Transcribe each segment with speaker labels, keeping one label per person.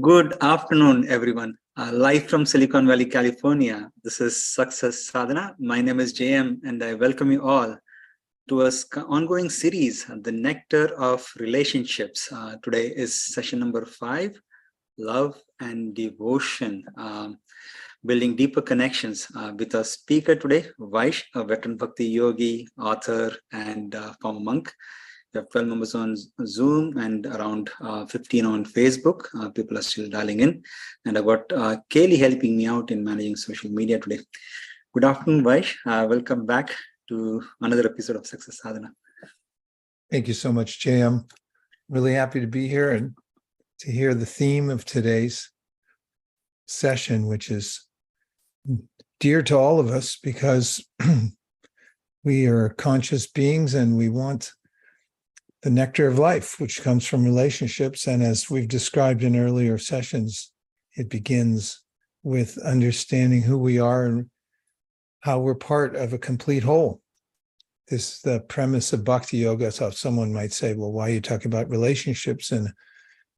Speaker 1: Good afternoon, everyone. Live from Silicon Valley, California. This is Success Sadhana. My name is JM, and I welcome you all to an ongoing series, The Nectar of Relationships. Today is session number 5, Love and Devotion, Building Deeper Connections, with our speaker today, Vaish, a veteran Bhakti yogi, author, and former monk. We have 12 members on Zoom and around 15 on Facebook. People are still dialing in. And I've got Kaylee helping me out in managing social media today. Good afternoon, Vaish. Welcome back to another episode of Success Sadhana.
Speaker 2: Thank you so much, Jay. I'm really happy to be here and to hear the theme of today's session, which is dear to all of us because we are conscious beings and we want the nectar of life, which comes from relationships. And as we've described in earlier sessions, it begins with understanding who we are and how we're part of a complete whole. This is the premise of Bhakti Yoga. So someone might say, well, why are you talking about relationships in a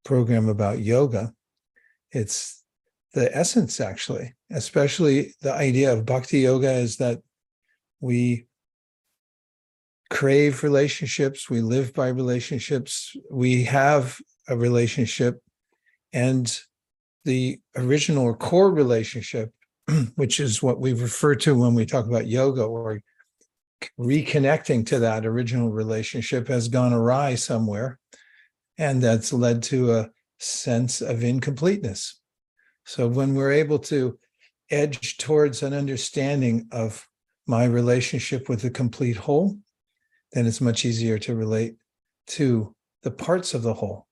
Speaker 2: program about yoga? It's the essence, actually, especially the idea of Bhakti Yoga is that we crave relationships, we live by relationships, we have a relationship, and the original or core relationship, which is what we refer to when we talk about yoga or reconnecting to that original relationship, has gone awry somewhere, and that's led to a sense of incompleteness. So when we're able to edge towards an understanding of my relationship with the complete whole, then it's much easier to relate to the parts of the whole.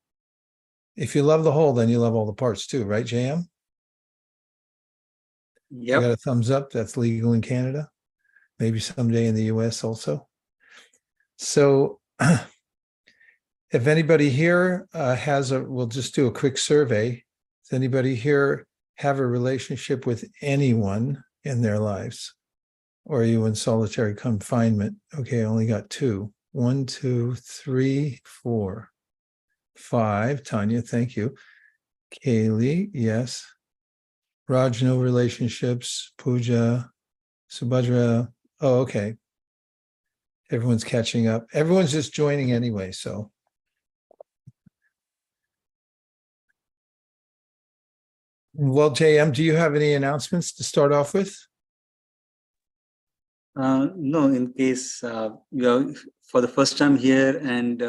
Speaker 2: If you love the whole, then you love all the parts too, right, JM?
Speaker 1: Yep.
Speaker 2: You got a thumbs up. That's legal in Canada. Maybe someday in the US also. So if anybody here we'll just do a quick survey. Does anybody here have a relationship with anyone in their lives? Or are you in solitary confinement? Okay, I only got 2. 1, 2, 3, 4, 5. Tanya, thank you. Kaylee, yes. Raj, no relationships. Pooja, Subhadra. Oh, okay. Everyone's catching up. Everyone's just joining anyway, so. Well, JM, do you have any announcements to start off with?
Speaker 1: No, in case you're for the first time here and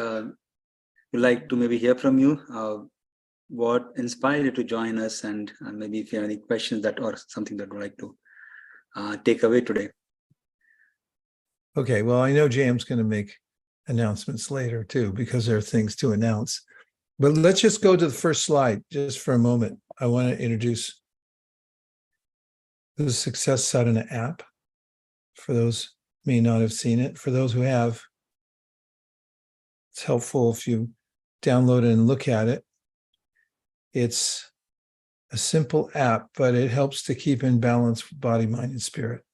Speaker 1: we'd like to maybe hear from you, what inspired you to join us, and maybe if you have any questions that or something that you'd like to take away today.
Speaker 2: Okay, well, I know JM's going to make announcements later too, because there are things to announce. But let's just go to the first slide just for a moment. I want to introduce the Success Sadhana app. For those who may not have seen it, for those who have, it's helpful if you download it and look at it. It's a simple app, but it helps to keep in balance body, mind, and spirit.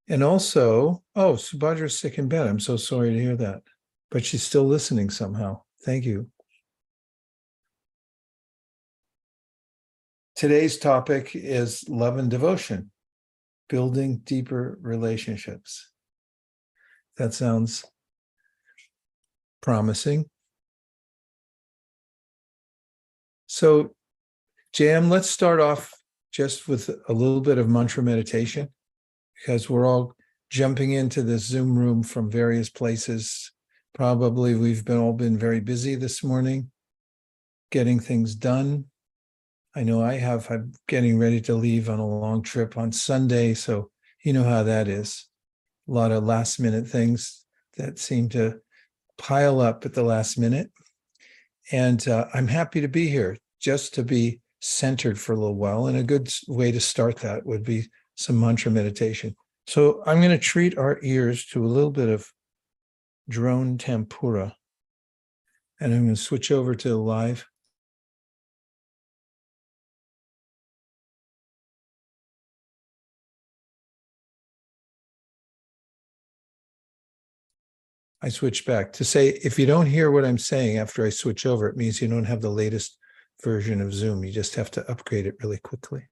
Speaker 2: And also, Subhadra's sick in bed. I'm so sorry to hear that, but she's still listening somehow. Thank you. Today's topic is love and devotion. Building deeper relationships. That sounds promising. So, Jam, let's start off just with a little bit of mantra meditation, because we're all jumping into this Zoom room from various places. Probably we've all been very busy this morning, getting things done. I know I have. I'm getting ready to leave on a long trip on Sunday, so you know how that is. A lot of last minute things that seem to pile up at the last minute. And I'm happy to be here just to be centered for a little while. And a good way to start that would be some mantra meditation. So I'm going to treat our ears to a little bit of drone tempura. And I'm going to switch over to live. I switch back to say, if you don't hear what I'm saying after I switch over, it means you don't have the latest version of Zoom. You just have to upgrade it really quickly.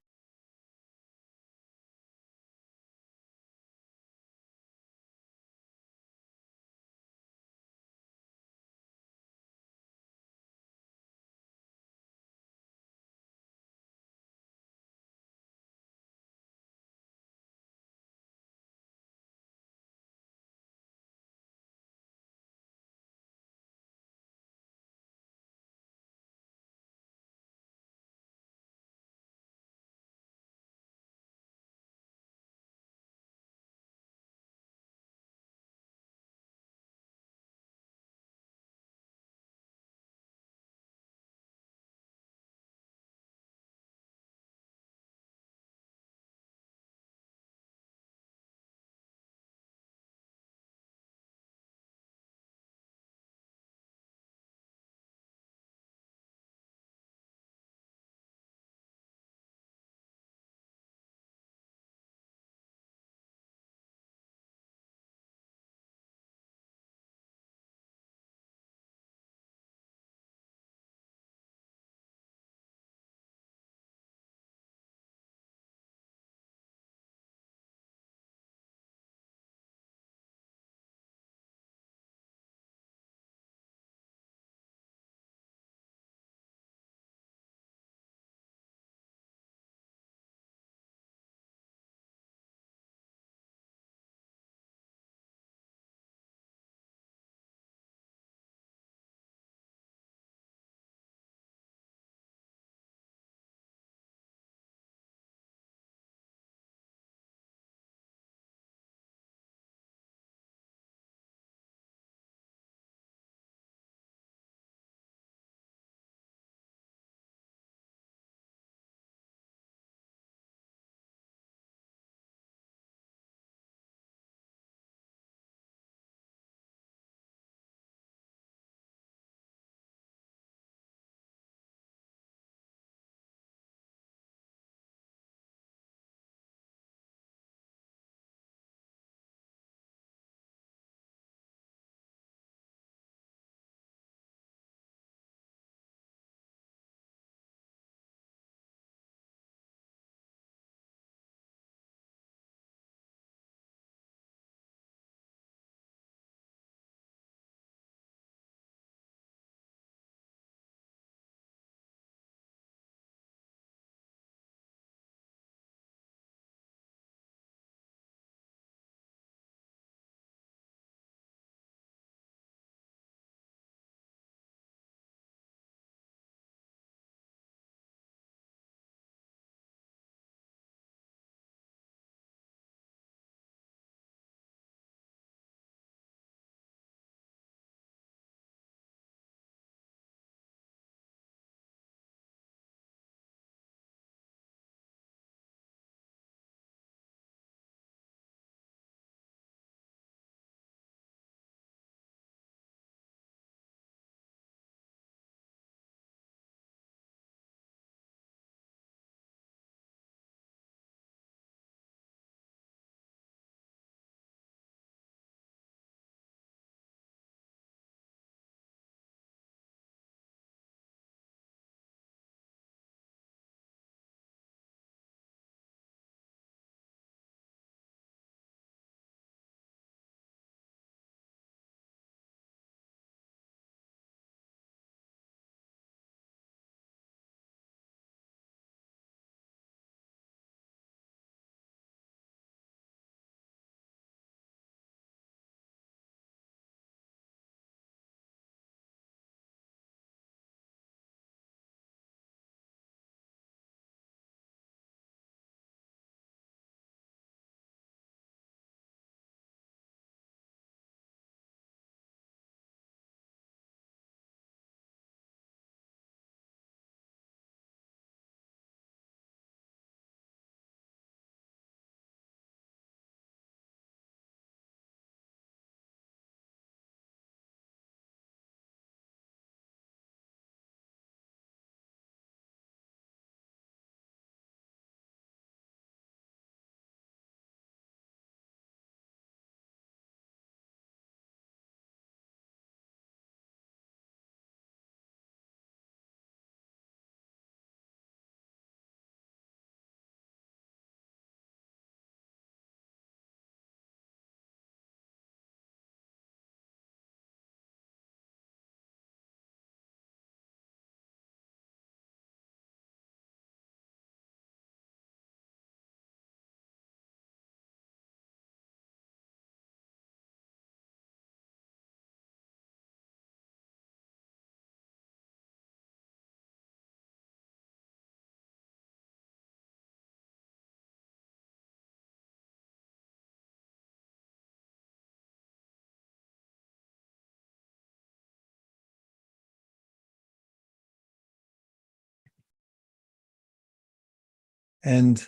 Speaker 2: And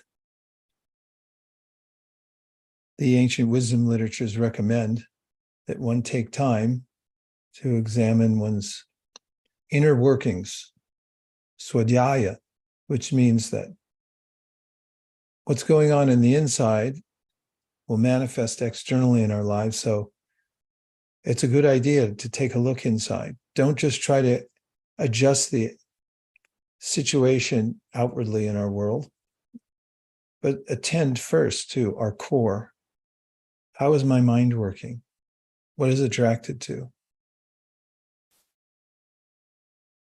Speaker 2: the ancient wisdom literatures recommend that one take time to examine one's inner workings, swadhyaya, which means that what's going on in the inside will manifest externally in our lives. So it's a good idea to take a look inside. Don't just try to adjust the situation outwardly in our world, but attend first to our core. How is my mind working? What is it attracted to?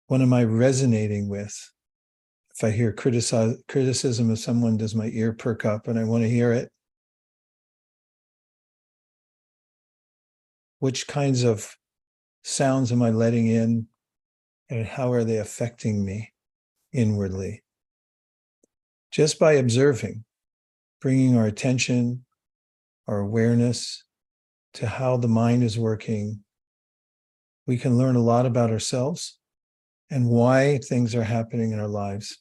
Speaker 2: What am I resonating with? If I hear criticism of someone, does my ear perk up and I want to hear it? Which kinds of sounds am I letting in, and how are they affecting me inwardly? Just by observing, bringing our attention, our awareness to how the mind is working, we can learn a lot about ourselves and why things are happening in our lives.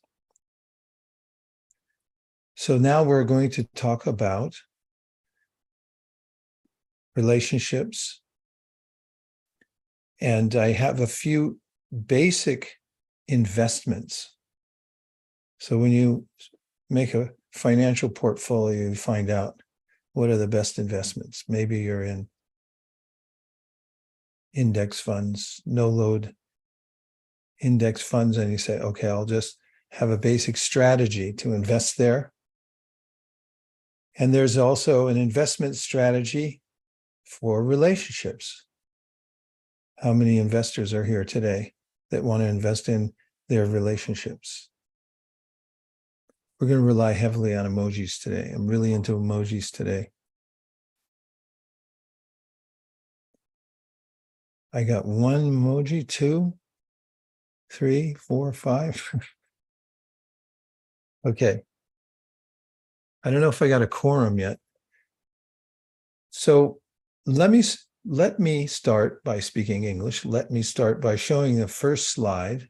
Speaker 2: So now we're going to talk about relationships. And I have a few basic investments. So when you make a financial portfolio, you find out what are the best investments. Maybe you're in index funds, no load index funds, and you say, okay, I'll just have a basic strategy to invest there. And there's also an investment strategy for relationships. How many investors are here today that want to invest in their relationships? We're going to rely heavily on emojis today. I'm really into emojis today. I got one emoji, 2, 3, 4, 5. Okay. I don't know if I got a quorum yet. So let me start by speaking English. Let me start by showing the first slide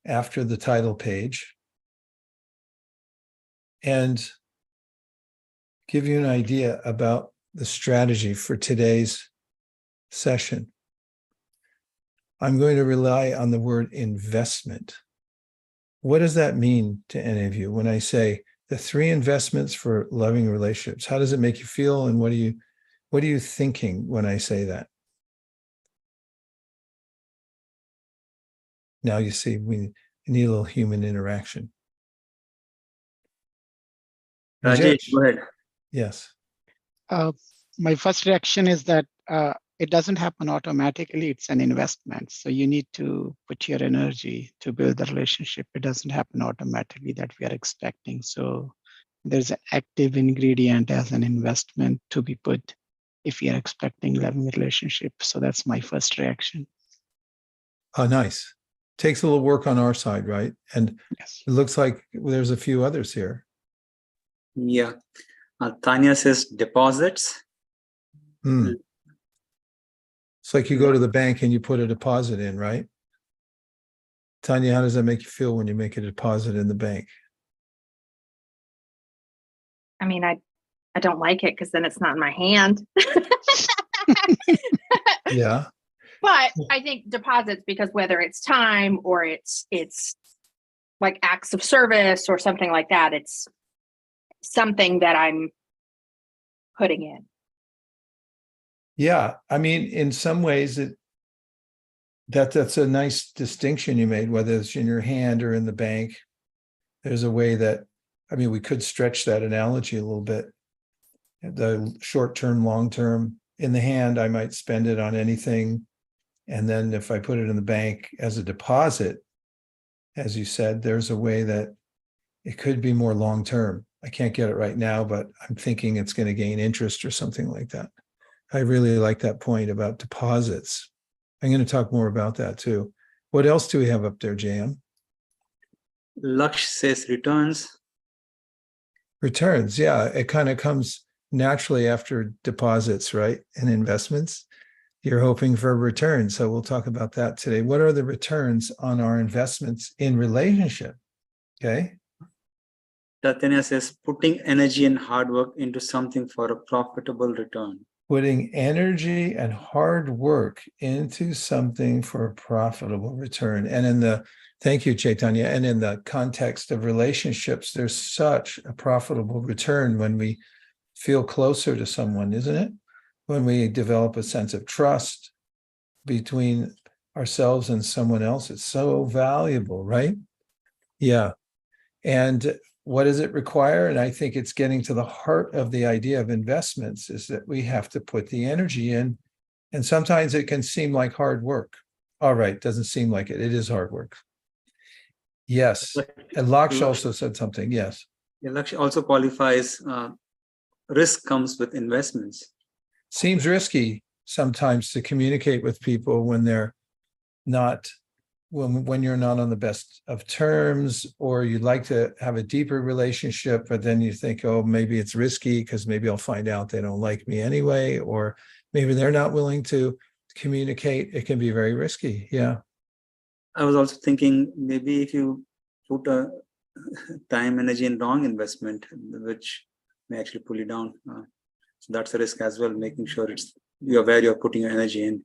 Speaker 2: after the title page and give you an idea about the strategy for today's session. I'm going to rely on the word investment. What does that mean to any of you when I say the 3 investments for loving relationships? How does it make you feel, and what are you thinking when I say that? Now you see we need a little human interaction.
Speaker 1: Rajesh, go ahead.
Speaker 2: Yes.
Speaker 3: My first reaction is that it doesn't happen automatically. It's an investment. So you need to put your energy to build the relationship. It doesn't happen automatically that we are expecting. So there's an active ingredient as an investment to be put if we are expecting loving relationship. So that's my first reaction.
Speaker 2: Oh, nice. Takes a little work on our side, right? And
Speaker 3: Yes.
Speaker 2: it looks like there's a few others here.
Speaker 1: Yeah. Tanya says deposits.
Speaker 2: It's like you go to the bank and you put a deposit in, right? Tanya, how does that make you feel when you make a deposit in the bank?
Speaker 4: I mean, I don't like it because then it's not in my hand.
Speaker 2: Yeah.
Speaker 4: But I think deposits, because whether it's time or it's like acts of service or something like that, it's something that I'm putting in.
Speaker 2: Yeah. I mean, in some ways that's a nice distinction you made, whether it's in your hand or in the bank. There's a way that, I mean, we could stretch that analogy a little bit. The short term, long term. In the hand, I might spend it on anything. And then if I put it in the bank as a deposit, as you said, there's a way that it could be more long term. I can't get it right now, but I'm thinking it's going to gain interest or something like that. I really like that point about deposits. I'm going to talk more about that too. What else do we have up there, JM?
Speaker 1: Laksh says returns.
Speaker 2: Returns, yeah. It kind of comes naturally after deposits, right? And investments. You're hoping for a return. So we'll talk about that today. What are the returns on our investments in relationship? Okay.
Speaker 1: Tatanya says, putting energy and hard work into something for a profitable return.
Speaker 2: Putting energy and hard work into something for a profitable return. And thank you, Chaitanya. And in the context of relationships, there's such a profitable return when we feel closer to someone, isn't it? When we develop a sense of trust between ourselves and someone else, it's so valuable, right? Yeah. And what does it require? And I think it's getting to the heart of the idea of investments is that we have to put the energy in. And sometimes it can seem like hard work. All right, doesn't seem like it. It is hard work. Yes. And Laksh also said something. Yes.
Speaker 1: Yeah, Laksh also qualifies risk comes with investments.
Speaker 2: Seems risky sometimes to communicate with people when they're not when you're not on the best of terms, or you'd like to have a deeper relationship, but then you think, oh, maybe it's risky because maybe I'll find out they don't like me anyway, or maybe they're not willing to communicate. It can be very risky. Yeah.
Speaker 1: I was also thinking maybe if you put a time, energy in wrong investment, which may actually pull you down. So that's a risk as well, making sure you're where you're putting your energy in.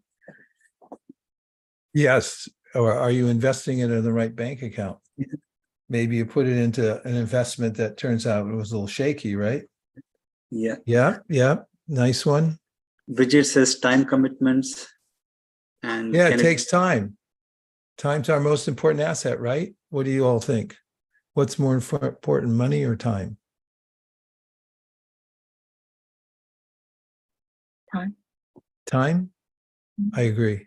Speaker 2: Yes. Or are you investing it in the right bank account? Maybe you put it into an investment that turns out it was a little shaky, right?
Speaker 1: Yeah.
Speaker 2: Yeah. Yeah. Nice one.
Speaker 1: Bridget says time commitments. And
Speaker 2: yeah, it takes time. Time's our most important asset, right? What do you all think? What's more important, money or time?
Speaker 5: Time.
Speaker 2: Time? I agree.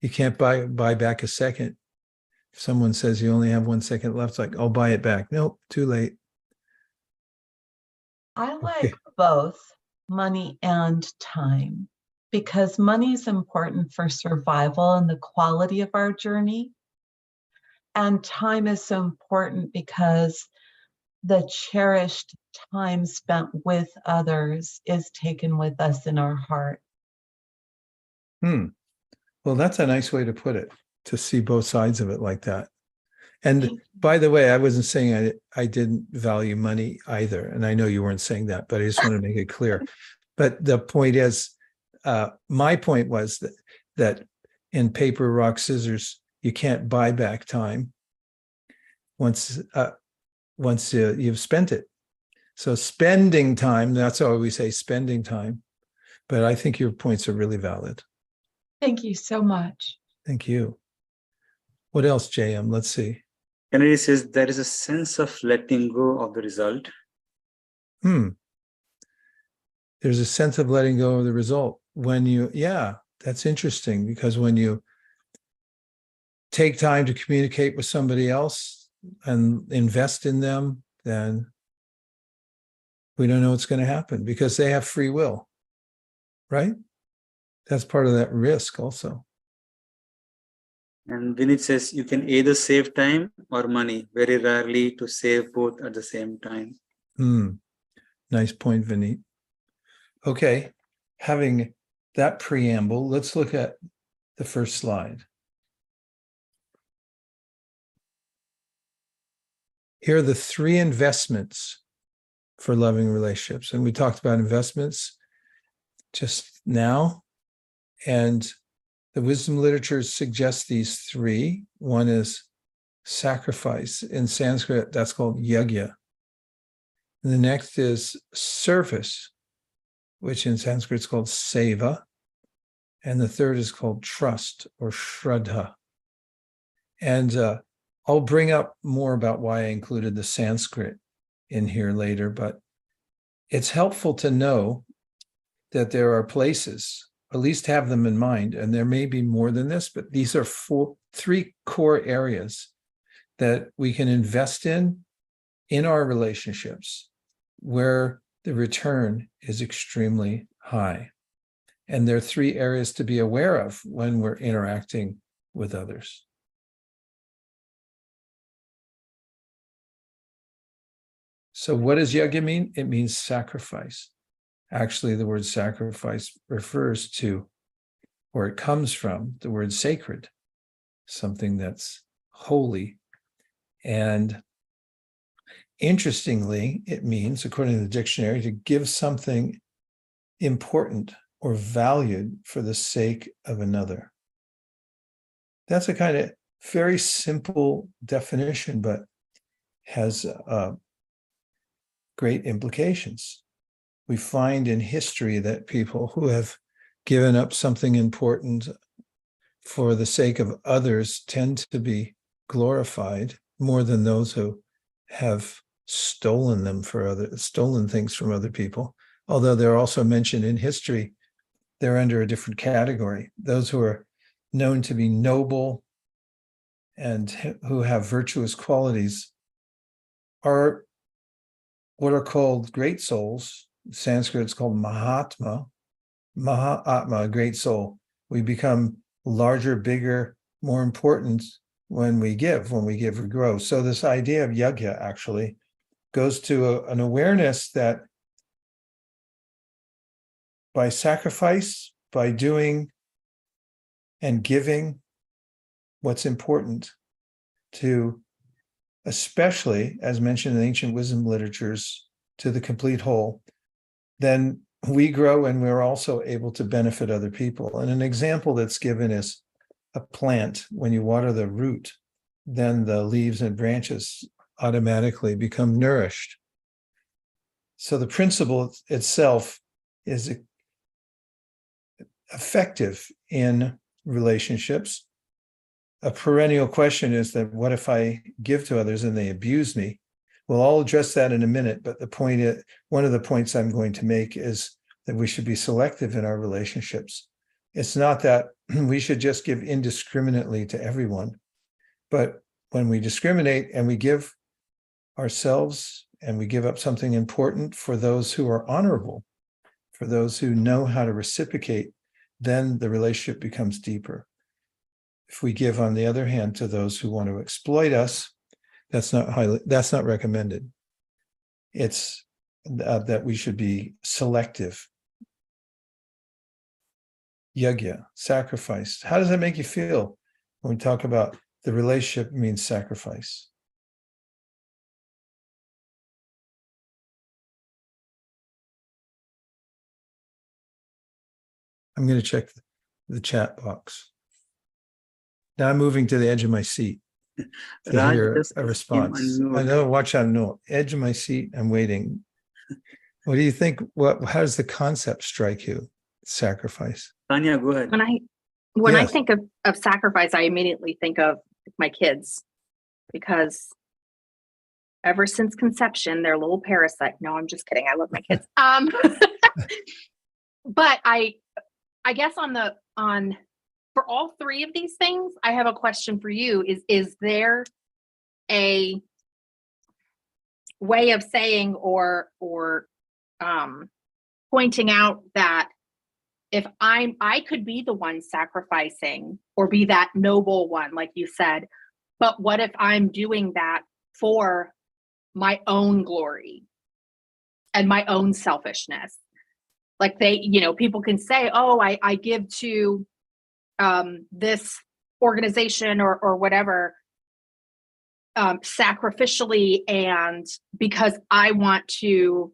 Speaker 2: You can't buy back a second. If someone says you only have 1 second left, it's like, I'll buy it back. Nope, too late.
Speaker 5: I like both money and time, because money is important for survival and the quality of our journey. And time is so important because the cherished time spent with others is taken with us in our heart.
Speaker 2: Well, that's a nice way to put it, to see both sides of it like that. And by the way, I wasn't saying I didn't value money either. And I know you weren't saying that, but I just want to make it clear. But the point is, my point was that in paper, rock, scissors, you can't buy back time once you've spent it. So spending time, that's how we say spending time. But I think your points are really valid.
Speaker 5: Thank you so much.
Speaker 2: Thank you. What else, JM? Let's see.
Speaker 1: Kennedy says there is a sense of letting go of the result.
Speaker 2: There's a sense of letting go of the result when that's interesting, because when you take time to communicate with somebody else and invest in them, then we don't know what's going to happen because they have free will, right? That's part of that risk also.
Speaker 1: And Vinit says you can either save time or money, very rarely to save both at the same time.
Speaker 2: Nice point, Vinit. Okay, having that preamble, let's look at the first slide. Here are the 3 investments for loving relationships. And we talked about investments just now. And the wisdom literature suggests these 3. One is sacrifice. In Sanskrit, that's called yajna. And the next is service, which in Sanskrit is called seva. And the third is called trust or shraddha. And I'll bring up more about why I included the Sanskrit in here later, but it's helpful to know that there are places, at least have them in mind, and there may be more than this, but these are 3 core areas that we can invest in our relationships where the return is extremely high. And there are 3 areas to be aware of when we're interacting with others. So what does yajna mean? It means sacrifice. Actually, the word sacrifice refers to, or it comes from, the word sacred, something that's holy. And Interestingly, it means, according to the dictionary, to give something important or valued for the sake of another. That's a kind of very simple definition, but has great implications. We find in history that people who have given up something important for the sake of others tend to be glorified more than those who have stolen things from other people. Although they're also mentioned in history, they're under a different category. Those who are known to be noble and who have virtuous qualities are what are called great souls. In Sanskrit, it's called Mahatma. Mahatma, a great soul. We become larger, bigger, more important when we give, we grow. So this idea of yajna actually goes to an awareness that by sacrifice, by doing and giving what's important to, especially as mentioned in ancient wisdom literatures, to the complete whole, then we grow and we're also able to benefit other people. And an example that's given is a plant. When you water the root, then the leaves and branches automatically become nourished. So the principle itself is effective in relationships. A perennial question is that what if I give to others and they abuse me? Well, I'll address that in a minute, but one of the points I'm going to make is that we should be selective in our relationships. It's not that we should just give indiscriminately to everyone, but when we discriminate and we give ourselves and we give up something important for those who are honorable, for those who know how to reciprocate, then the relationship becomes deeper. If we give, on the other hand, to those who want to exploit us, that's not recommended. It's that we should be selective. Yajna, sacrifice. How does that make you feel when we talk about the relationship means sacrifice? I'm going to check the chat box. Now I'm moving to the edge of my seat to
Speaker 1: Raj,
Speaker 2: hear
Speaker 1: just
Speaker 2: a
Speaker 1: came
Speaker 2: response.
Speaker 1: unmute.
Speaker 2: I know, watch out, no, edge of my seat, I'm waiting. What do you think? How does the concept strike you? Sacrifice.
Speaker 1: Tanya, go ahead.
Speaker 4: When I
Speaker 2: Yes.
Speaker 4: think of sacrifice, I immediately think of my kids, because ever since conception, they're little parasite. No, I'm just kidding. I love my kids. But I guess for all three of these things, I have a question for you. Is there a way of saying or pointing out that if I could be the one sacrificing or be that noble one, like you said, but what if I'm doing that for my own glory and my own selfishness? Like people can say, oh, I give to this organization or whatever sacrificially, and because I want to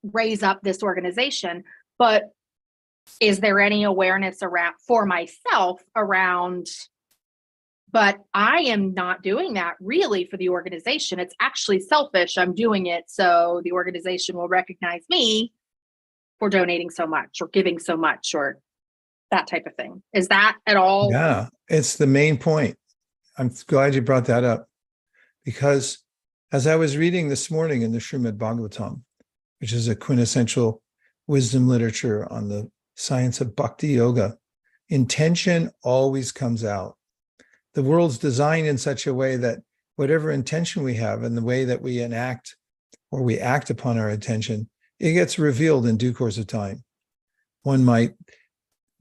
Speaker 4: raise up this organization. But is there any awareness for myself around, but I am not doing that really for the organization. It's actually selfish. I'm doing it so the organization will recognize me for donating so much or giving so much or that type of thing. Is that at all?
Speaker 2: Yeah, it's the main point. I'm glad you brought that up, because as I was reading this morning in the Srimad Bhagavatam, which is a quintessential wisdom literature on the science of bhakti yoga, intention always comes out. The world's designed in such a way that whatever intention we have and the way that we enact or we act upon our intention, it gets revealed in due course of time. One might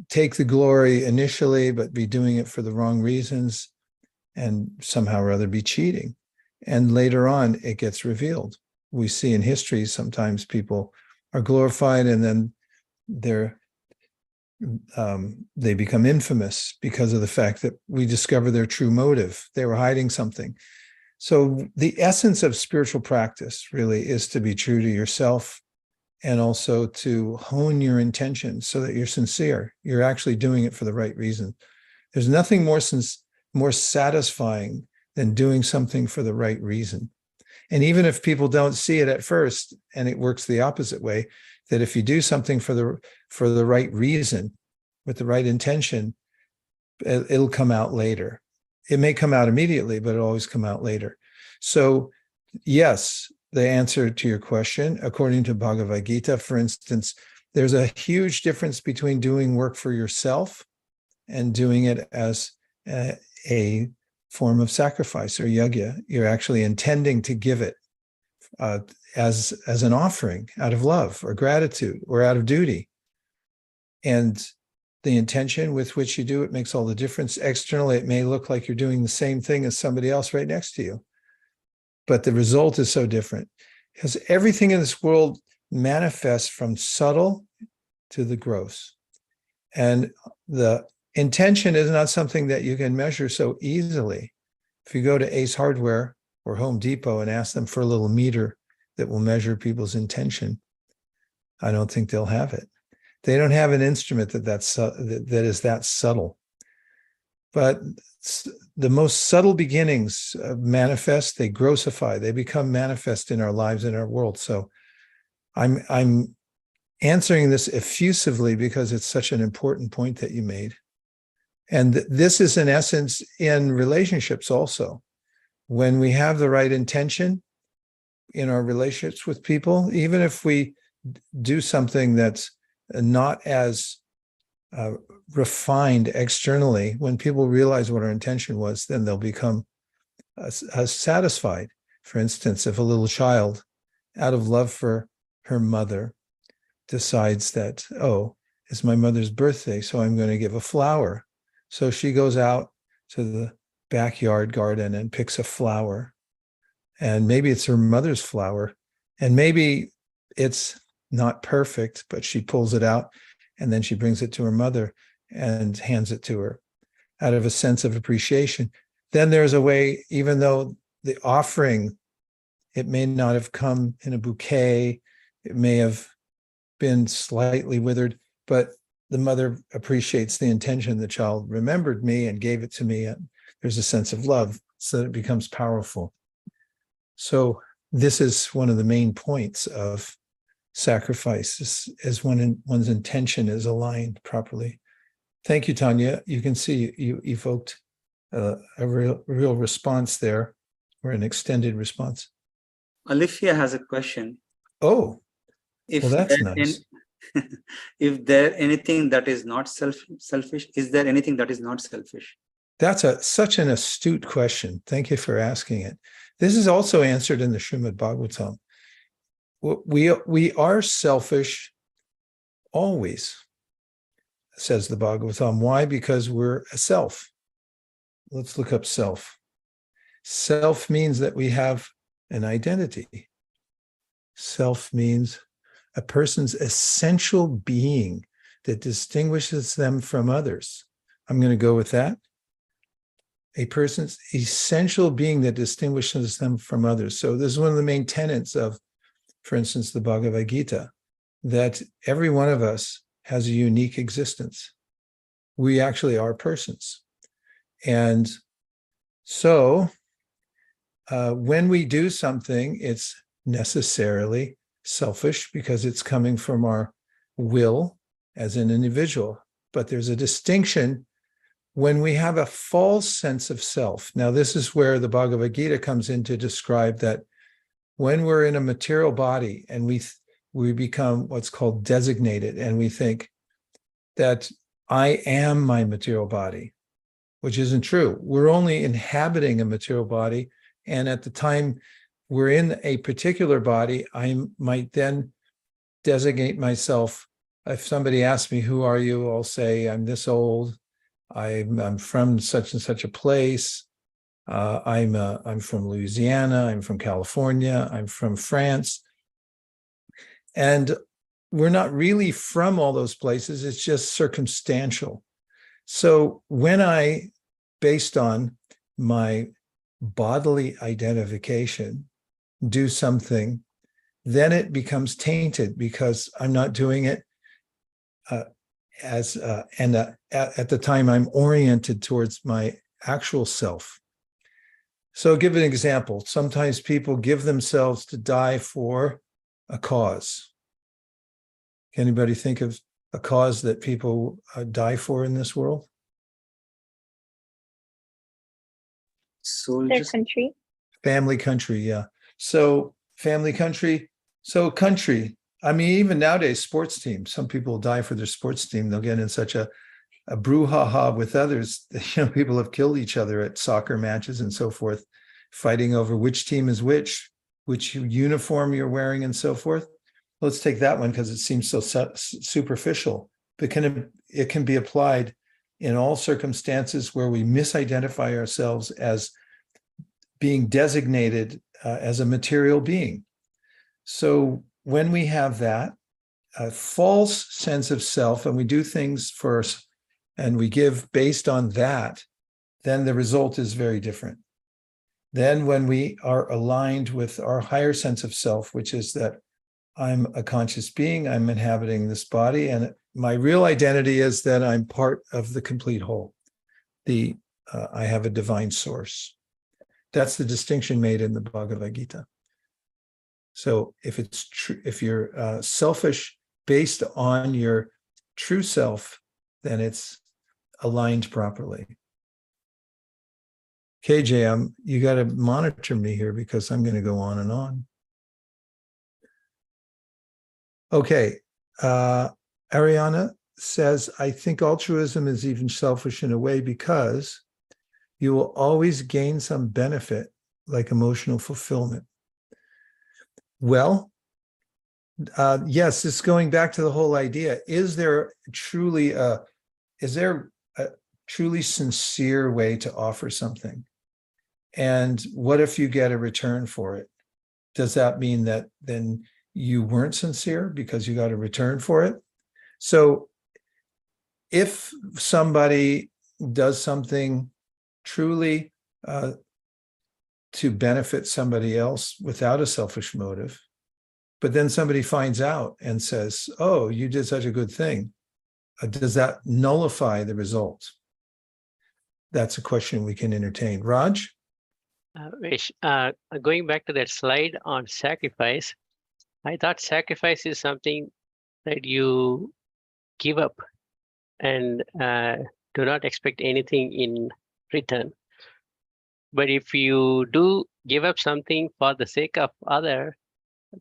Speaker 2: take the glory initially, but be doing it for the wrong reasons and somehow or other be cheating. And later on, it gets revealed. We see in history, sometimes people are glorified and then they become infamous because of the fact that we discover their true motive. They were hiding something. So the essence of spiritual practice really is to be true to yourself and also to hone your intention so that you're sincere. You're actually doing it for the right reason. There's nothing more satisfying than doing something for the right reason. And even if people don't see it at first, and it works the opposite way, that if you do something for the right reason, with the right intention, it'll come out later. It may come out immediately, but it'll always come out later. So yes, the answer to your question, according to Bhagavad Gita, for instance, there's a huge difference between doing work for yourself and doing it as a form of sacrifice or yajna. You're actually intending to give it as an offering out of love or gratitude or out of duty. And the intention with which you do it makes all the difference. Externally, it may look like you're doing the same thing as somebody else right next to you, but the result is so different because everything in this world manifests from subtle to the gross. And the intention is not something that you can measure so easily. If you go to Ace Hardware or Home Depot and ask them for a little meter that will measure people's intention, I don't think they'll have it. They don't have an instrument that is that subtle. But the most subtle beginnings manifest, they grossify, they become manifest in our lives, in our world. So I'm answering this effusively because it's such an important point that you made. And this is in essence in relationships also. When we have the right intention in our relationships with people, even if we do something that's not as refined externally, when people realize what our intention was, then they'll become satisfied. For instance, if a little child, out of love for her mother, decides that, oh, it's my mother's birthday, so I'm going to give a flower. So she goes out to the backyard garden and picks a flower. And maybe it's her mother's flower. And maybe it's not perfect, but she pulls it out and then she brings it to her mother and hands it to her out of a sense of appreciation. Then there's a way, even though the offering, it may not have come in a bouquet, it may have been slightly withered, but the mother appreciates the intention. The child remembered me and gave it to me. And there's a sense of love, so that it becomes powerful. So this is one of the main points of sacrifice, is when one's intention is aligned properly. Thank you, Tanya. You can see you evoked a real response there, or an extended response.
Speaker 1: Olivia has a question.
Speaker 2: Oh,
Speaker 1: If
Speaker 2: well, that's
Speaker 1: there
Speaker 2: nice.
Speaker 1: if there anything that is not selfish, is there anything that is not selfish?
Speaker 2: That's such an astute question. Thank you for asking it. This is also answered in the Srimad Bhagavatam. We are selfish always, says the Bhagavatam. Why? Because we're a self. Let's look up self. Self means that we have an identity. Self means a person's essential being that distinguishes them from others. I'm going to go with that. A person's essential being that distinguishes them from others. So this is one of the main tenets of, for instance, the Bhagavad Gita, that every one of us has a unique existence. We actually are persons. And so when we do something, it's necessarily selfish because it's coming from our will as an individual. But there's a distinction when we have a false sense of self. Now, this is where the Bhagavad Gita comes in to describe that when we're in a material body and we become what's called designated, and we think that I am my material body, which isn't true. We're only inhabiting a material body. And at the time we're in a particular body, I might then designate myself. If somebody asks me, who are you? I'll say, I'm this old. I'm from such and such a place. I'm from Louisiana. I'm from California. I'm from France. And we're not really from all those places. It's just circumstantial. So when I, based on my bodily identification, do something, then it becomes tainted because I'm not doing it at the time I'm oriented towards my actual self. So give an example. Sometimes people give themselves to die for a cause. Can anybody think of a cause that people die for in this world?
Speaker 4: Their
Speaker 1: Soldiers.
Speaker 4: country.
Speaker 2: Family, country, yeah. So family, country. So country. I mean, even nowadays, sports teams. Some people die for their sports team. They'll get in such a brouhaha with others. You know, people have killed each other at soccer matches and so forth, fighting over which team is which uniform you're wearing and so forth. Let's take that one because it seems so superficial. But it can be applied in all circumstances where we misidentify ourselves as being designated as a material being. So when we have that false sense of self and we do things first and we give based on that, then the result is very different. Then when we are aligned with our higher sense of self, which is that I'm a conscious being, I'm inhabiting this body, and my real identity is that I'm part of the complete whole. I have a divine source. That's the distinction made in the Bhagavad Gita. So if it's true, if you're selfish based on your true self, then it's aligned properly. KJ, you got to monitor me here because I'm going to go on and on. Okay. Ariana says, I think altruism is even selfish in a way because you will always gain some benefit, like emotional fulfillment. Well, yes, it's going back to the whole idea. Is there truly a truly sincere way to offer something? And what if you get a return for it? Does that mean that then you weren't sincere because you got a return for it? So if somebody does something truly to benefit somebody else without a selfish motive, but then somebody finds out and says, oh, you did such a good thing, does that nullify the result? That's a question we can entertain. Raj?
Speaker 6: Vish, going back to that slide on sacrifice, I thought sacrifice is something that you give up and do not expect anything in return. But if you do give up something for the sake of other,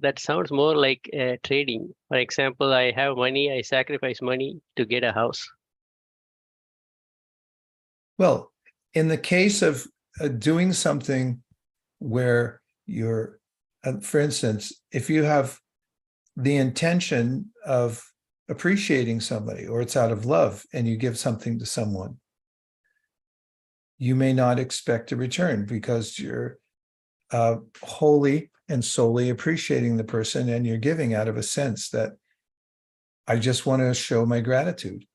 Speaker 6: that sounds more like trading. For example, I have money, I sacrifice money to get a house.
Speaker 2: Well, in the case of doing something where you're, for instance, if you have the intention of appreciating somebody or it's out of love and you give something to someone, you may not expect a return because you're wholly and solely appreciating the person and you're giving out of a sense that I just want to show my gratitude.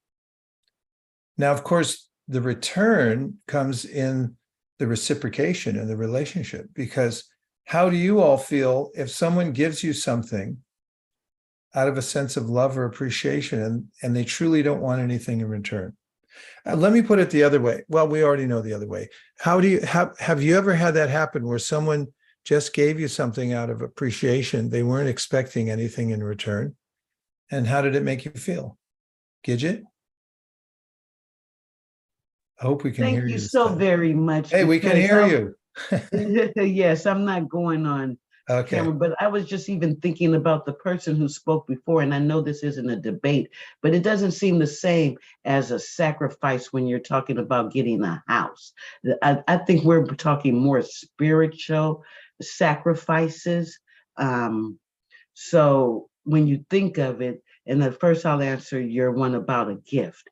Speaker 2: Now, of course, the return comes in the reciprocation in the relationship, because how do you all feel if someone gives you something out of a sense of love or appreciation and they truly don't want anything in return? Let me put it the other way. Well, we already know the other way. How do you have you ever had that happen where someone just gave you something out of appreciation? They weren't expecting anything in return. And how did it make you feel? Gidget? I hope we can hear you.
Speaker 7: Thank you so very much.
Speaker 2: Hey, we can hear you.
Speaker 7: Yes, I'm not going on camera, but I was just even thinking about the person who spoke before, and I know this isn't a debate, but it doesn't seem the same as a sacrifice when you're talking about getting a house. I think we're talking more spiritual sacrifices. So when you think of it, and at first I'll answer your one about a gift.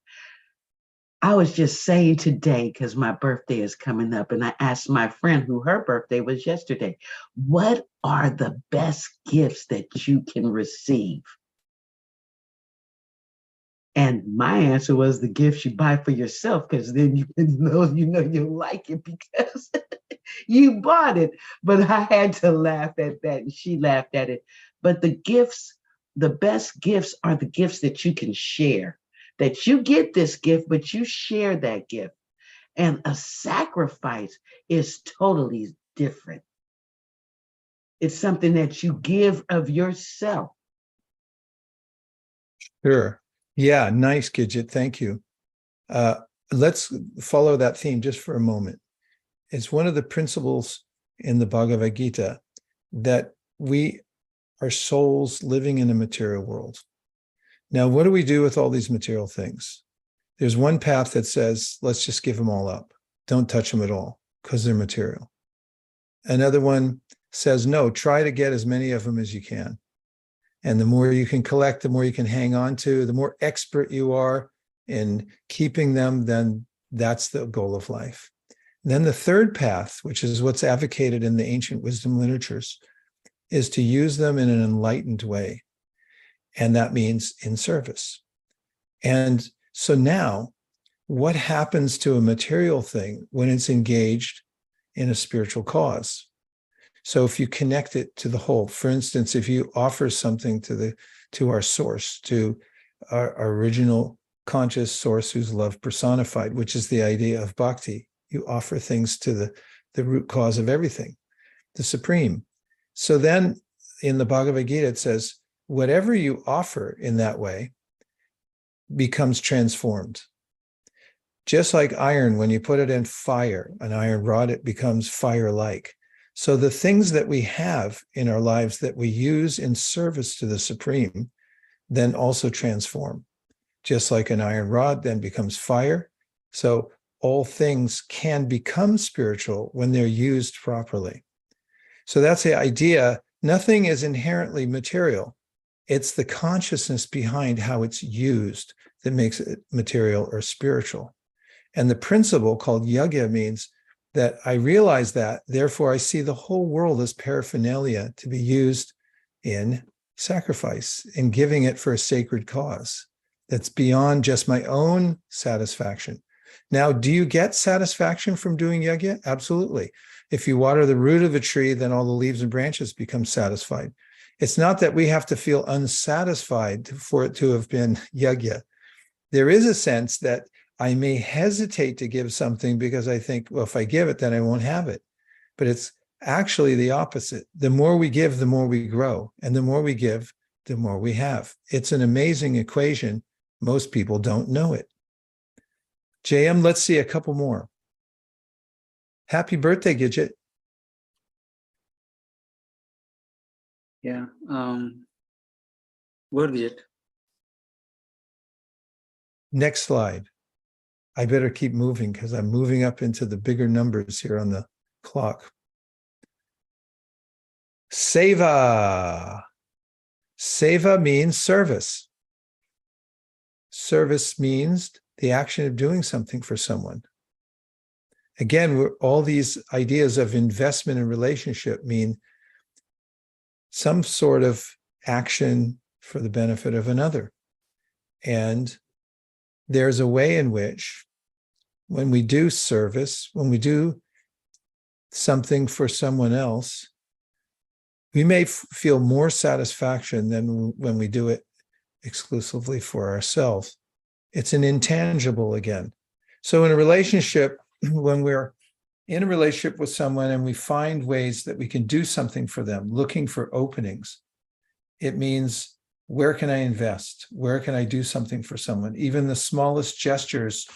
Speaker 7: I was just saying today, because my birthday is coming up, and I asked my friend who her birthday was yesterday, what are the best gifts that you can receive? And my answer was the gifts you buy for yourself, because then you know you'll like it, because You bought it. But I had to laugh at that, and she laughed at it. But the gifts, the best gifts are the gifts that you can share. That you get this gift, but you share that gift. And a sacrifice is totally different. It's something that you give of yourself.
Speaker 2: Sure. Yeah, nice, Gidget. Thank you. Let's follow that theme just for a moment. It's one of the principles in the Bhagavad Gita that we are souls living in a material world. Now, what do we do with all these material things? There's one path that says, let's just give them all up. Don't touch them at all because they're material. Another one says, no, try to get as many of them as you can. And the more you can collect, the more you can hang on to, the more expert you are in keeping them, then that's the goal of life. Then the third path, which is what's advocated in the ancient wisdom literatures, is to use them in an enlightened way. And that means in service. And so now, what happens to a material thing when it's engaged in a spiritual cause? So if you connect it to the whole, for instance, if you offer something to our source, to our original conscious source who's love personified, which is the idea of bhakti, you offer things to the root cause of everything, the supreme. So then in the Bhagavad Gita, it says, whatever you offer in that way becomes transformed. Just like iron, when you put it in fire, an iron rod, it becomes fire-like. So the things that we have in our lives that we use in service to the Supreme then also transform. Just like an iron rod then becomes fire. So all things can become spiritual when they're used properly. So that's the idea. Nothing is inherently material. It's the consciousness behind how it's used that makes it material or spiritual. And the principle called yajna means that I realize that, therefore I see the whole world as paraphernalia to be used in sacrifice, in giving it for a sacred cause that's beyond just my own satisfaction. Now, do you get satisfaction from doing yajna? Absolutely. If you water the root of a tree, then all the leaves and branches become satisfied. It's not that we have to feel unsatisfied for it to have been yajna. There is a sense that I may hesitate to give something because I think, well, if I give it, then I won't have it. But it's actually the opposite. The more we give, the more we grow. And the more we give, the more we have. It's an amazing equation. Most people don't know it. JM, let's see a couple more. Happy birthday, Gidget.
Speaker 1: Yeah. Word Gidget.
Speaker 2: Next slide. I better keep moving because I'm moving up into the bigger numbers here on the clock. Seva. Seva means service. Service means the action of doing something for someone. Again, all these ideas of investment and relationship mean some sort of action for the benefit of another. And there's a way in which when we do service, when we do something for someone else, we may feel more satisfaction than when we do it exclusively for ourselves. It's an intangible again. So in a relationship, when we're in a relationship with someone and we find ways that we can do something for them, looking for openings, it means, where can I invest? Where can I do something for someone? Even the smallest gestures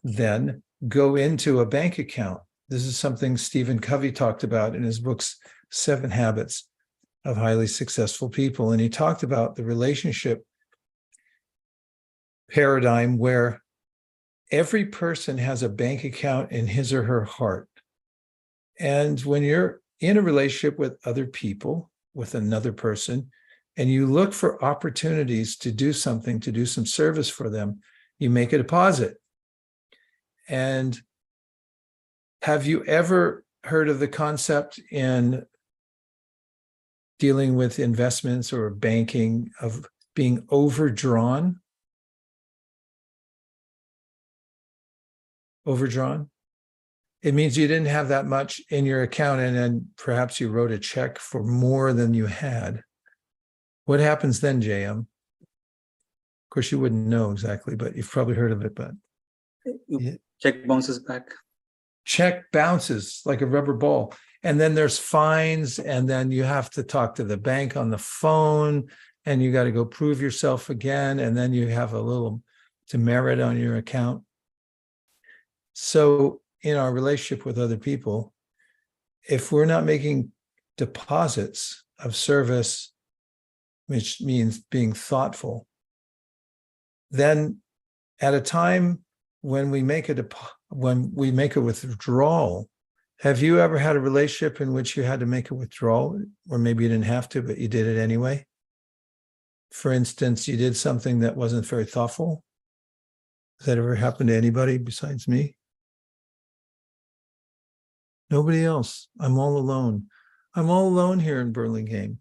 Speaker 2: then go into a bank account. This is something Stephen Covey talked about in his books, 7 Habits of Highly Successful People. And he talked about the relationship paradigm where every person has a bank account in his or her heart. And when you're in a relationship with other people, with another person, and you look for opportunities to do something, to do some service for them, you make a deposit. And have you ever heard of the concept in dealing with investments or banking of being overdrawn? Overdrawn? It means you didn't have that much in your account, and then perhaps you wrote a check for more than you had. What happens then, JM? Of course, you wouldn't know exactly, but you've probably heard of it. But
Speaker 1: Check bounces back.
Speaker 2: Check bounces like a rubber ball. And then there's fines, and then you have to talk to the bank on the phone, and you got to go prove yourself again, and then you have a little demerit on your account. So in our relationship with other people, if we're not making deposits of service, which means being thoughtful, then at a time when we make a withdrawal, have you ever had a relationship in which you had to make a withdrawal, or maybe you didn't have to, but you did it anyway? For instance, you did something that wasn't very thoughtful. Has that ever happened to anybody besides me? Nobody else. I'm all alone. I'm all alone here in Burlingame.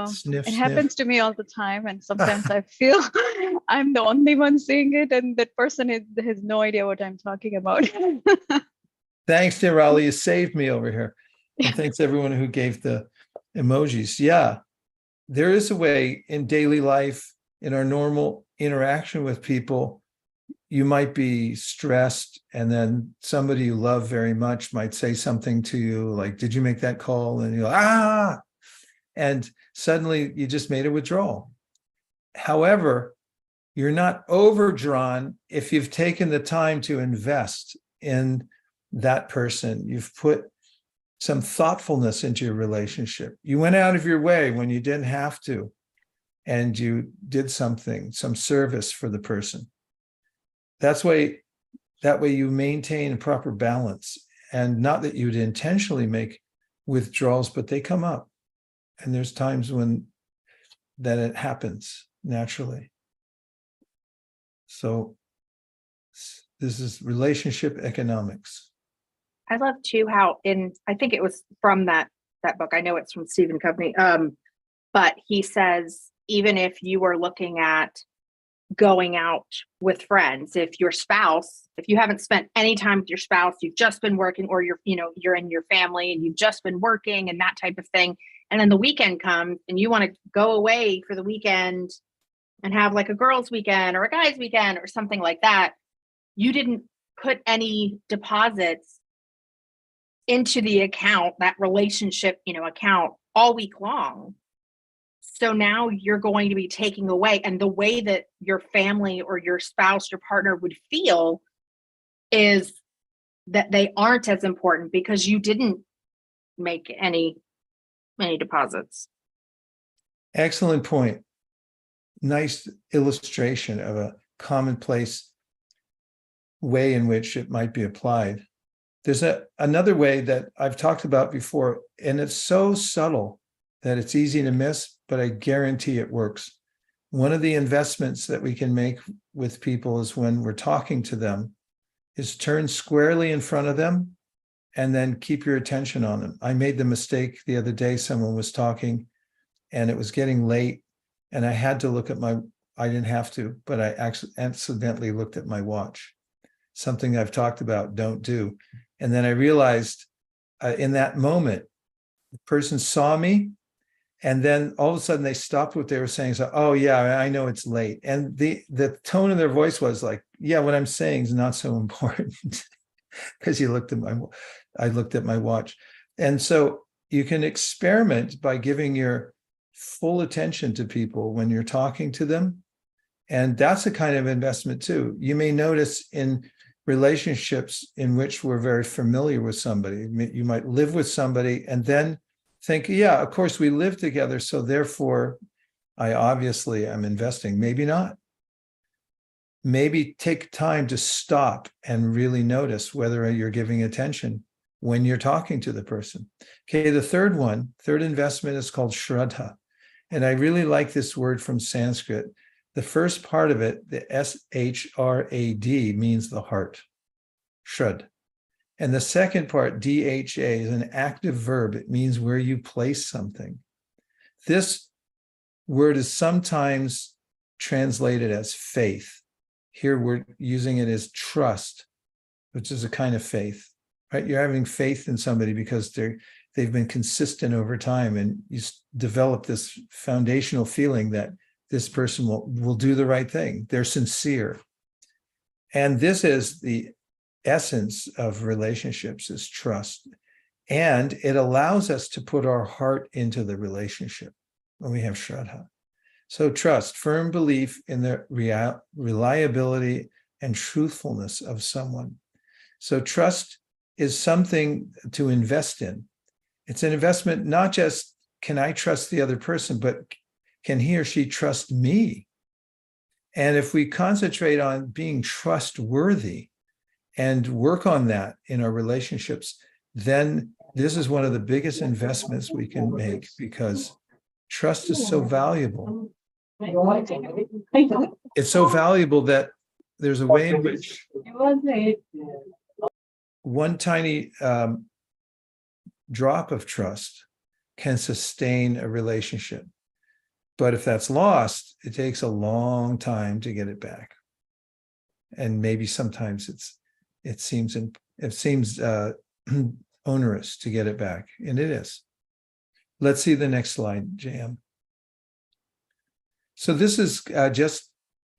Speaker 2: Sniff,
Speaker 8: it
Speaker 2: sniff.
Speaker 8: happens to me all the time, and sometimes I feel I'm the only one saying it, and that person has no idea what I'm talking about.
Speaker 2: Thanks, Nirali. You saved me over here. And thanks everyone who gave the emojis. Yeah, there is a way in daily life, in our normal interaction with people, you might be stressed, and then somebody you love very much might say something to you like, did you make that call? And you're like, ah, and suddenly you just made a withdrawal. However, you're not overdrawn if you've taken the time to invest in that person. You've put some thoughtfulness into your relationship. You went out of your way when you didn't have to, and you did something, some service for the person. That way you maintain a proper balance, and not that you'd intentionally make withdrawals, but they come up. And there's times when that it happens naturally. So this is relationship economics.
Speaker 4: I love too how I think it was from that book. I know it's from Stephen Covey. But he says, even if you were looking at going out with friends, if you haven't spent any time with your spouse, you've just been working, or you're in your family and you've just been working and that type of thing. And then the weekend comes and you want to go away for the weekend and have like a girls' weekend or a guys' weekend or something like that. You didn't put any deposits into the account, that relationship, account all week long. So now you're going to be taking away, and the way that your family or your spouse, your partner would feel is that they aren't as important because you didn't make any deposits.
Speaker 2: Excellent point. Nice illustration of a commonplace way in which it might be applied. There's another way that I've talked about before, and it's so subtle that it's easy to miss, but I guarantee it works. One of the investments that we can make with people is when we're talking to them, is turn squarely in front of them and then keep your attention on them. I made the mistake the other day, someone was talking and it was getting late, and I had to look at I didn't have to, but I actually accidentally looked at my watch. Something I've talked about, don't do. And then I realized in that moment, the person saw me, and then all of a sudden they stopped what they were saying. So, oh yeah, I know it's late. And the tone of their voice was like, yeah, what I'm saying is not so important, because I looked at my watch. And so you can experiment by giving your full attention to people when you're talking to them. And that's a kind of investment too. You may notice in relationships in which we're very familiar with somebody, you might live with somebody and then think, yeah, of course we live together, so therefore I obviously am investing. Maybe not. Maybe take time to stop and really notice whether you're giving attention when you're talking to the person. Okay, the third investment is called Shraddha. And I really like this word from Sanskrit. The first part of it, the S-H-R-A-D, means the heart, Shrad. And the second part, D-H-A, is an active verb. It means where you place something. This word is sometimes translated as faith. Here we're using it as trust, which is a kind of faith, right? You're having faith in somebody because they've been consistent over time, and you develop this foundational feeling that this person will do the right thing. They're sincere. And this is the essence of relationships, is trust. And it allows us to put our heart into the relationship when we have Shraddha. So trust, firm belief in the reliability and truthfulness of someone. So trust is something to invest in. It's an investment, not just can I trust the other person, but can he or she trust me? And if we concentrate on being trustworthy and work on that in our relationships, then this is one of the biggest investments we can make, because trust is so valuable. It's so valuable that there's a way in which one tiny drop of trust can sustain a relationship. But if that's lost, it takes a long time to get it back. And maybe sometimes it seems onerous to get it back, and it is. Let's see the next slide, JM. So this is just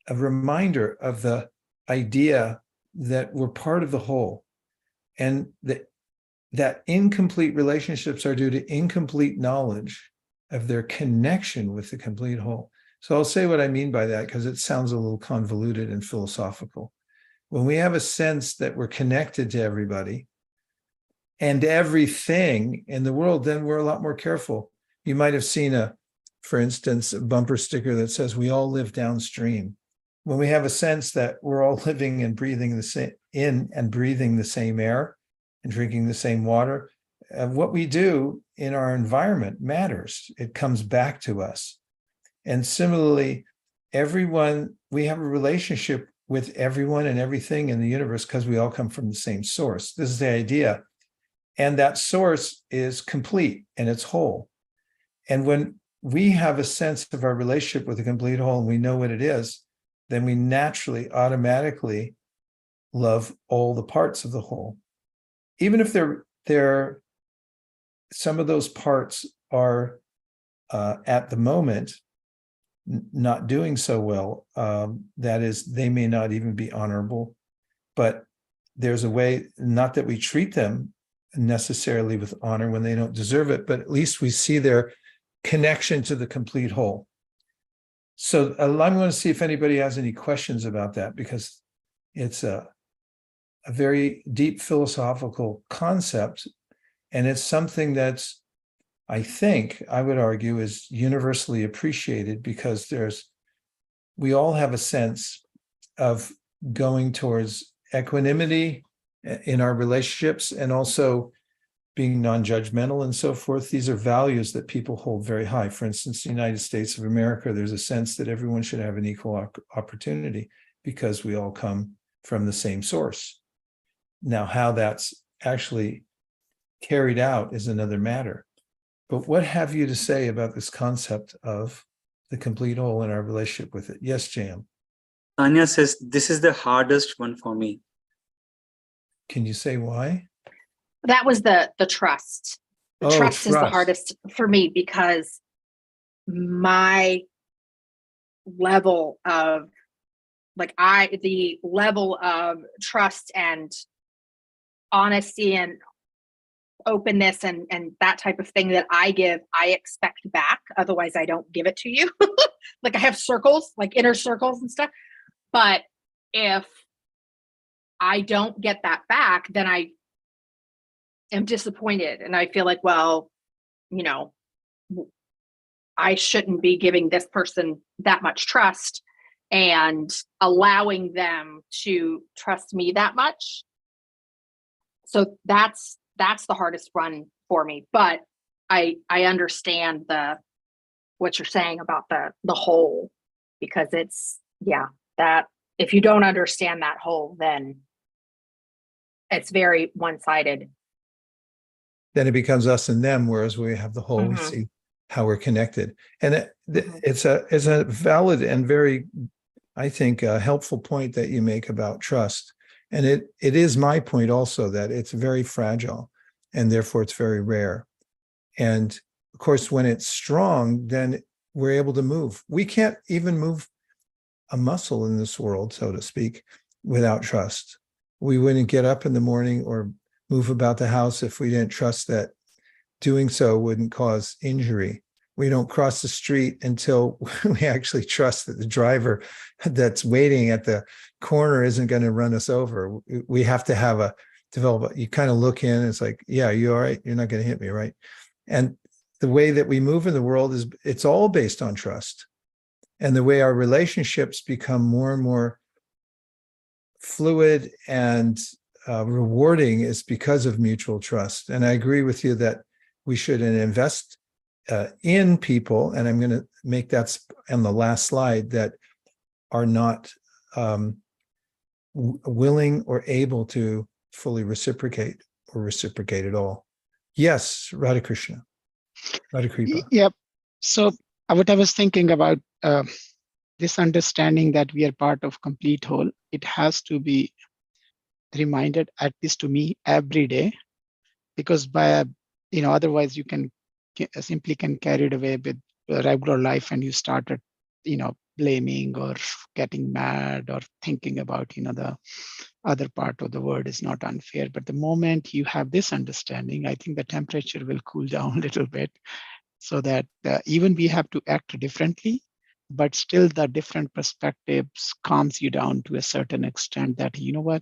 Speaker 2: a reminder of the idea that we're part of the whole, and that incomplete relationships are due to incomplete knowledge of their connection with the complete whole. So I'll say what I mean by that, because it sounds a little convoluted and philosophical. When we have a sense that we're connected to everybody and everything in the world, then we're a lot more careful. You might have seen for instance, a bumper sticker that says, "We all live downstream." When we have a sense that we're all living and breathing breathing the same air and drinking the same water, what we do in our environment matters. It comes back to us. And similarly, we have a relationship with everyone and everything in the universe because we all come from the same source. This is the idea. And that source is complete and it's whole. And when we have a sense of our relationship with the complete whole and we know what it is, then we naturally, automatically love all the parts of the whole. Even if some of those parts are at the moment not doing so well. That is, they may not even be honorable, but there's a way, not that we treat them necessarily with honor when they don't deserve it, but at least we see their connection to the complete whole. So I'm going to see if anybody has any questions about that, because it's a very deep philosophical concept, and it's something that's, I would argue, is universally appreciated, because we all have a sense of going towards equanimity in our relationships and also being non-judgmental and so forth. These are values that people hold very high. For instance, the United States of America, there's a sense that everyone should have an equal opportunity because we all come from the same source. Now, how that's actually carried out is another matter. But what have you to say about this concept of the complete whole in our relationship with it? Yes, Jam.
Speaker 1: Tanya says, this is the hardest one for me.
Speaker 2: Can you say why?
Speaker 4: That was the trust. The trust is the hardest for me, because my level of the level of trust and honesty and openness and that type of thing that I give, I expect back. Otherwise, I don't give it to you. Like I have circles, like inner circles and stuff. But if I don't get that back, then I am disappointed. And I feel like, well, I shouldn't be giving this person that much trust and allowing them to trust me that much. So that's the hardest one for me. But I understand what you're saying about the whole, because it's, that if you don't understand that whole, then it's very one-sided.
Speaker 2: Then it becomes us and them, whereas we have the whole, we see how we're connected. And it's a valid and very, I think, a helpful point that you make about trust. And it is my point also that it's very fragile, and therefore it's very rare. And of course, when it's strong, then we're able to move. We can't even move a muscle in this world, so to speak, without trust. We wouldn't get up in the morning or move about the house if we didn't trust that doing so wouldn't cause injury. We don't cross the street until we actually trust that the driver that's waiting at the corner isn't going to run us over. We have to develop, you kind of look in, it's like, yeah, you all right? You're not going to hit me, right? And the way that we move in the world it's all based on trust. And the way our relationships become more and more fluid and rewarding is because of mutual trust. And I agree with you that we should invest in people, and I'm going to make that on the last slide, that are not willing or able to fully reciprocate or reciprocate at all. Yes, Radhakrishna. Radhakripa.
Speaker 3: Yep. So what I was thinking about this understanding that we are part of complete whole, it has to be reminded, at least to me, every day, because otherwise you can simply carried away with regular life, and you started, blaming or getting mad or thinking about, the other part of the word is not unfair. But the moment you have this understanding, I think the temperature will cool down a little bit, so that even we have to act differently, but still the different perspectives calms you down to a certain extent that, you know what,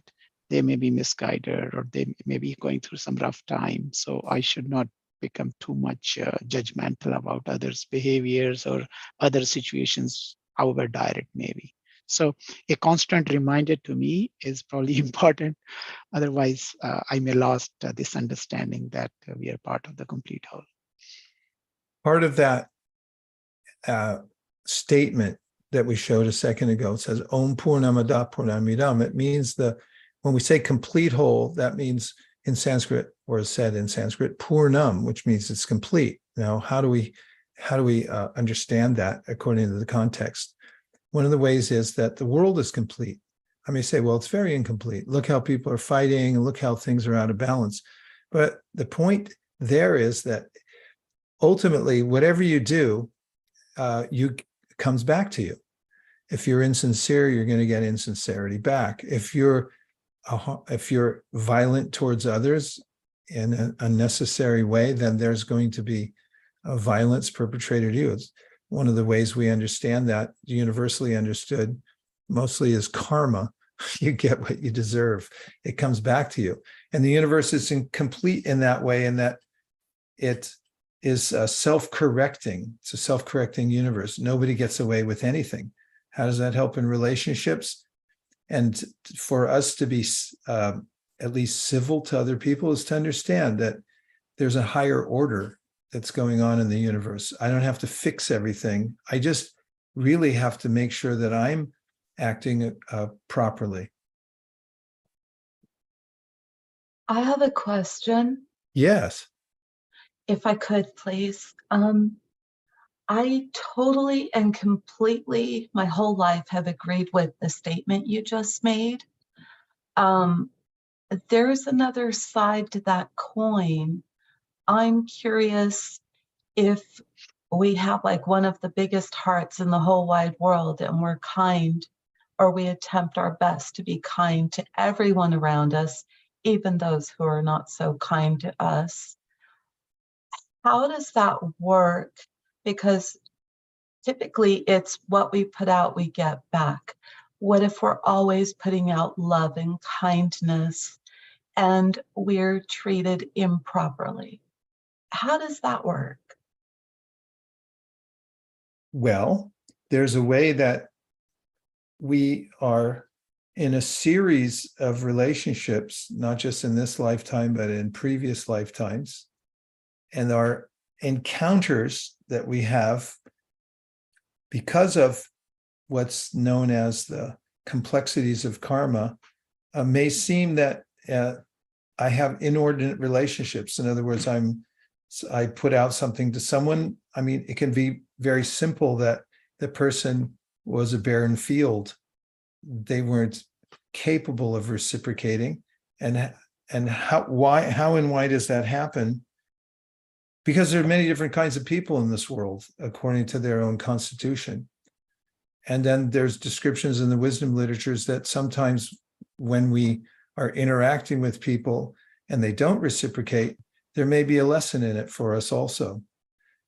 Speaker 3: they may be misguided or they may be going through some rough time. So I should not become too much judgmental about others' behaviors or other situations, however dire it may be. So a constant reminder to me is probably important. Otherwise, I may lost this understanding that we are part of the complete whole.
Speaker 2: Part of that statement that we showed a second ago, it says Om Purnamada Purnamidam. It means when we say complete whole, that means in Sanskrit, or is said in Sanskrit, Purnam, which means it's complete. Now, how do we understand that according to the context? One of the ways is that the world is complete. I may say, well, it's very incomplete. Look how people are fighting, and look how things are out of balance. But the point there is that ultimately, whatever you do, comes back to you. If you're insincere, you're going to get insincerity back. If you're violent towards others in an unnecessary way, then there's going to be violence perpetrated to you. It's one of the ways we understand that, universally understood, mostly is karma. You get what you deserve. It comes back to you. And the universe is complete in that way, in that it is self-correcting. It's a self-correcting universe. Nobody gets away with anything. How does that help in relationships? And for us to be at least civil to other people is to understand that there's a higher order that's going on in the universe. I don't have to fix everything. I just really have to make sure that I'm acting properly.
Speaker 5: I have a question.
Speaker 2: Yes.
Speaker 5: If I could, please. I totally and completely, my whole life, have agreed with the statement you just made. There's another side to that coin. I'm curious if we have like one of the biggest hearts in the whole wide world and we're kind, or we attempt our best to be kind to everyone around us, even those who are not so kind to us. How does that work? Because typically it's what we put out, we get back. What if we're always putting out love and kindness and we're treated improperly? How does that work?
Speaker 2: Well, there's a way that we are in a series of relationships, not just in this lifetime, but in previous lifetimes. And our encounters that we have, because of what's known as the complexities of karma, may seem that I have inordinate relationships. In other words, I put out something to someone. I mean, it can be very simple that the person was a barren field. They weren't capable of reciprocating. And how and why does that happen? Because there are many different kinds of people in this world, according to their own constitution. And then there's descriptions in the wisdom literatures that sometimes when we are interacting with people and they don't reciprocate, there may be a lesson in it for us also.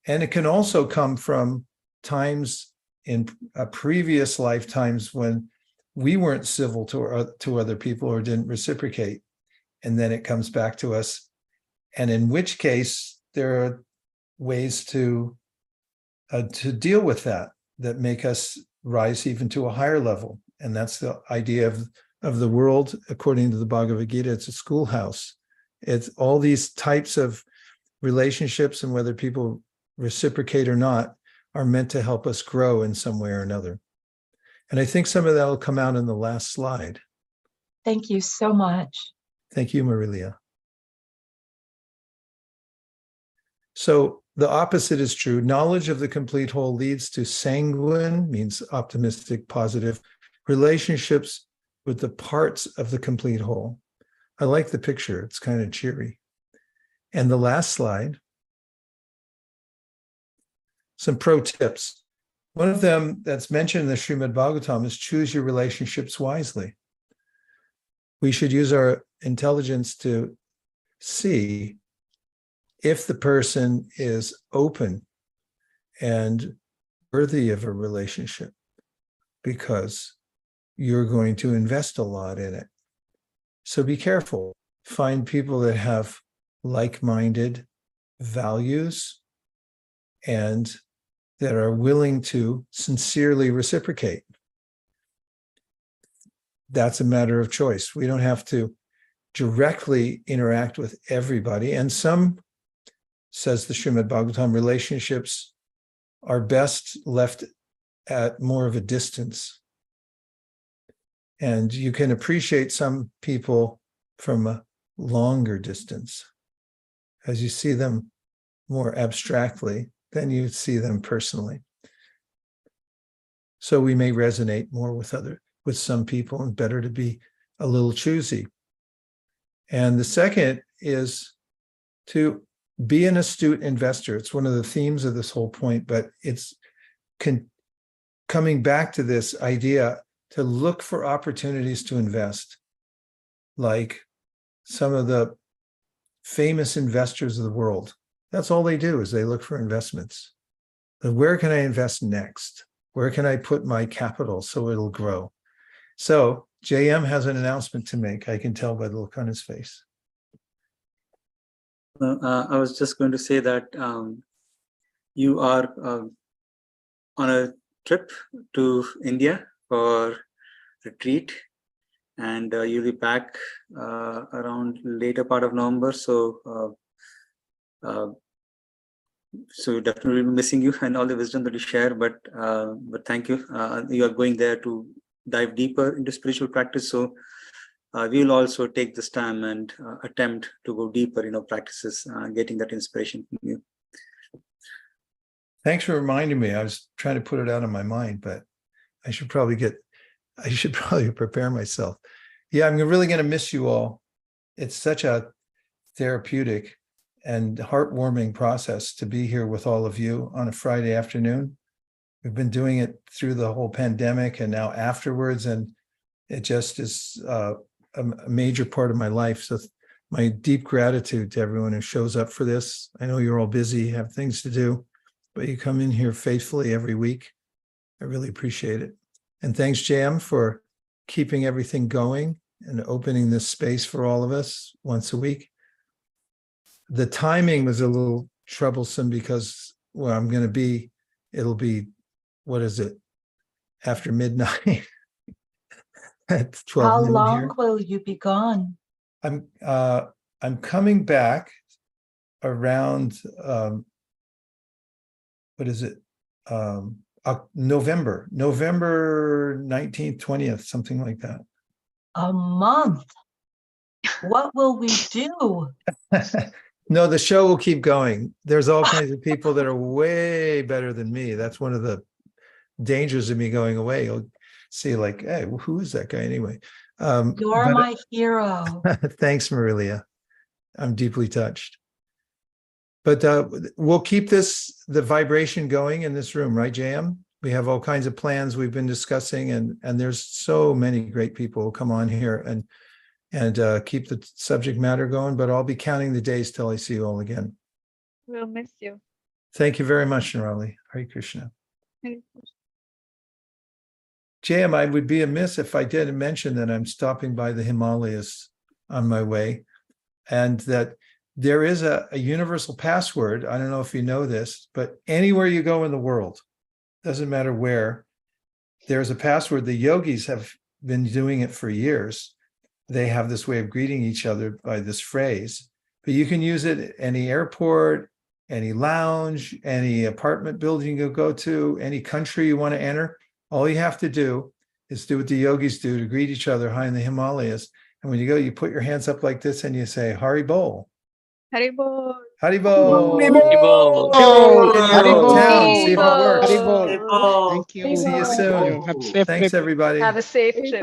Speaker 2: And it can also come from times in previous lifetimes when we weren't civil to other people or didn't reciprocate. And then it comes back to us. And in which case, there are ways to deal with that make us rise even to a higher level. And that's the idea of the world. According to the Bhagavad Gita, it's a schoolhouse. It's all these types of relationships, and whether people reciprocate or not, are meant to help us grow in some way or another. And I think some of that will come out in the last slide.
Speaker 5: Thank you so much.
Speaker 2: Thank you, Marilia. So the opposite is true. Knowledge of the complete whole leads to sanguine, means optimistic, positive, relationships with the parts of the complete whole. I like the picture. It's kind of cheery. And the last slide, some pro tips. One of them that's mentioned in the Srimad Bhagavatam is choose your relationships wisely. We should use our intelligence to see if the person is open and worthy of a relationship, because you're going to invest a lot in it. So be careful. Find people that have like-minded values and that are willing to sincerely reciprocate. That's a matter of choice. We don't have to directly interact with everybody. And some, says the Srimad Bhagavatam, relationships are best left at more of a distance. And you can appreciate some people from a longer distance. As you see them more abstractly, then you see them personally. So we may resonate more with some people, and better to be a little choosy. And the second is to be an astute investor. It's one of the themes of this whole point, but it's coming back to this idea to look for opportunities to invest. Like some of the famous investors of the world, that's all they do, is they look for investments. Where can I invest next? Where can I put my capital so it'll grow? So JM has an announcement to make. I can tell by the look on his face.
Speaker 1: I was just going to say that you are on a trip to India for retreat, and you'll be back around later part of November. So definitely missing you and all the wisdom that you share. But thank you. You are going there to dive deeper into spiritual practice. So we will also take this time and attempt to go deeper in our practices, getting that inspiration from you.
Speaker 2: Thanks for reminding me. I was trying to put it out of my mind, but I should probably prepare myself. Yeah, I'm really going to miss you all. It's such a therapeutic and heartwarming process to be here with all of you on a Friday afternoon. We've been doing it through the whole pandemic and now afterwards, and it just is a major part of my life. So my deep gratitude to everyone who shows up for this. I know you're all busy, have things to do, but you come in here faithfully every week. I really appreciate it. And thanks, JM, for keeping everything going and opening this space for all of us once a week. The timing was a little troublesome because where I'm going to be, it'll be, what is it, after midnight? At 12
Speaker 5: How
Speaker 2: noon
Speaker 5: long
Speaker 2: here.
Speaker 5: will you be gone?
Speaker 2: I'm coming back around what is it? November 19th, 20th, something like that.
Speaker 5: A month. What will we do?
Speaker 2: No, the show will keep going. There's all kinds of people that are way better than me. That's one of the dangers of me going away. You'll see like, hey, well, who is that guy anyway?
Speaker 5: You're
Speaker 2: but-
Speaker 5: my hero.
Speaker 2: Thanks, Marilia. I'm deeply touched. But we'll keep the vibration going in this room, right, JM? We have all kinds of plans we've been discussing, and there's so many great people who come on here and keep the subject matter going, but I'll be counting the days till I see you all again.
Speaker 8: We'll miss you.
Speaker 2: Thank you very much, Nirali. Hare Krishna.
Speaker 8: Hare Krishna.
Speaker 2: JM, I would be amiss if I didn't mention that I'm stopping by the Himalayas on my way, and that there is a universal password. I don't know if you know this, but anywhere you go in the world, doesn't matter where, there's a password. The yogis have been doing it for years. They have this way of greeting each other by this phrase, but you can use it at any airport, any lounge, any apartment building you go to, any country you want to enter. All you have to do is do what the yogis do to greet each other high in the Himalayas. And when you go, you put your hands up like this and you say, Hari Bol.
Speaker 8: Haribol.
Speaker 2: Haribol.
Speaker 6: Haribol.
Speaker 3: Haribol.
Speaker 2: Town, see if it works.
Speaker 3: Haribol. Thank you.
Speaker 2: See you
Speaker 8: Haribol.
Speaker 2: soon.
Speaker 3: Have a safe
Speaker 2: Thanks,
Speaker 3: trip.
Speaker 2: everybody.
Speaker 8: Have a safe trip.